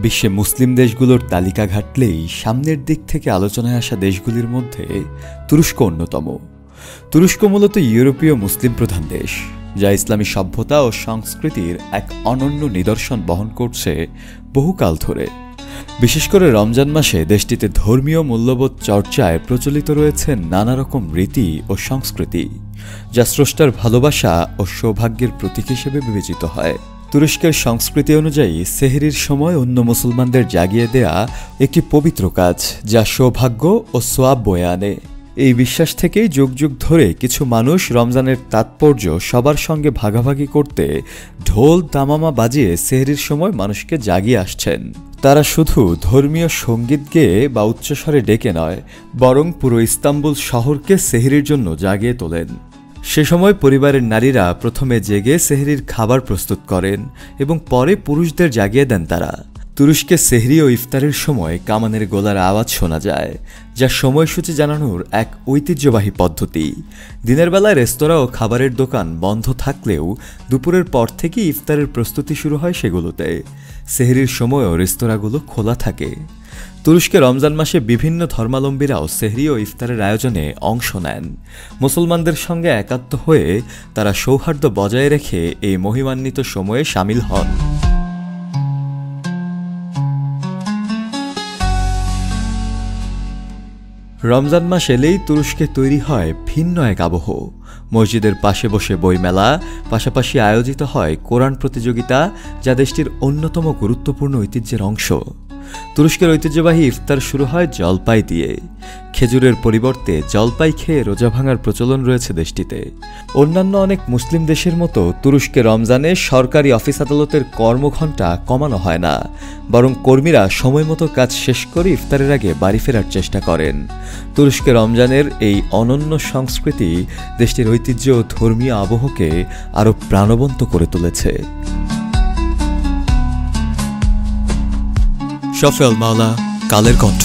বিশ্বে মুসলিম দেশগুলোর তালিকা ঘাটলেই সামনের দিক থেকে আলোচনায় আসা দেশগুলির মধ্যে তুরস্ক অন্যতম। তুরস্ক মূলত ইউরোপীয় মুসলিম প্রধান দেশ, যা ইসলামী সভ্যতা ও সংস্কৃতির এক অনন্য নিদর্শন বহন করছে বহুকাল ধরে। বিশেষ করে রমজান মাসে দেশটিতে ধর্মীয় মূল্যবোধ চর্চায় প্রচলিত রয়েছে নানা রকম রীতি ও সংস্কৃতি, যা স্রষ্টার ভালোবাসা ও সৌভাগ্যের প্রতীক হিসেবে বিবেচিত হয়। তুরস্কের সংস্কৃতি অনুযায়ী সেহরির সময় অন্য মুসলমানদের জাগিয়ে দেয়া একটি পবিত্র কাজ, যা সৌভাগ্য ও সোয়াব বয়ে আনে। এই বিশ্বাস থেকেই যুগ যুগ ধরে কিছু মানুষ রমজানের তাৎপর্য সবার সঙ্গে ভাগাভাগি করতে ঢোল তামামা বাজিয়ে সেহরির সময় মানুষকে জাগিয়ে আসছেন। তারা শুধু ধর্মীয় সঙ্গীত গেয়ে বা উচ্চস্বরে ডেকে নয়, বরং পুরো ইস্তাম্বুল শহরকে সেহরির জন্য জাগিয়ে তোলেন। সে সময় পরিবারের নারীরা প্রথমে জেগে সেহরির খাবার প্রস্তুত করেন এবং পরে পুরুষদের জাগিয়ে দেন তারা। তুরস্কে সেহরি ও ইফতারের সময় কামানের গোলার আওয়াজ শোনা যায়, যা সময়সূচি জানানোর এক ঐতিহ্যবাহী পদ্ধতি। দিনের বেলায় রেস্তোরাঁ ও খাবারের দোকান বন্ধ থাকলেও দুপুরের পর থেকে ইফতারের প্রস্তুতি শুরু হয় সেগুলোতে। সেহরির সময়ও রেস্তোরাঁগুলো খোলা থাকে। তুরস্কে রমজান মাসে বিভিন্ন ধর্মাবলম্বীরাও সেহরি ও ইফতারের আয়োজনে অংশ নেন। মুসলমানদের সঙ্গে একাত্ম হয়ে তারা সৌহার্দ্য বজায় রেখে এই মহিমান্বিত সময়ে সামিল হন। রমজান মাস এলেই তুরস্কে তৈরি হয় ভিন্ন এক আবহ। মসজিদের পাশে বসে বইমেলা, পাশাপাশি আয়োজিত হয় কোরআন প্রতিযোগিতা, যা দেশটির অন্যতম গুরুত্বপূর্ণ ঐতিহ্যের অংশ। তুরস্কের ঐতিহ্যবাহী ইফতার শুরু হয় জলপাই দিয়ে। খেজুরের পরিবর্তে জলপাই খেয়ে রোজা ভাঙার প্রচলন রয়েছে দেশটিতে। অন্যান্য অনেক মুসলিম দেশের মতো তুরস্কে রমজানে সরকারি অফিস আদালতের কর্মঘণ্টা কমানো হয় না, বরং কর্মীরা সময় মতো কাজ শেষ করে ইফতারের আগে বাড়ি ফেরার চেষ্টা করেন। তুরস্কে রমজানের এই অনন্য সংস্কৃতি দেশটির ঐতিহ্য ও ধর্মীয় আবহকে আরও প্রাণবন্ত করে তুলেছে। শফি আল মাওলা, কালের কণ্ঠ।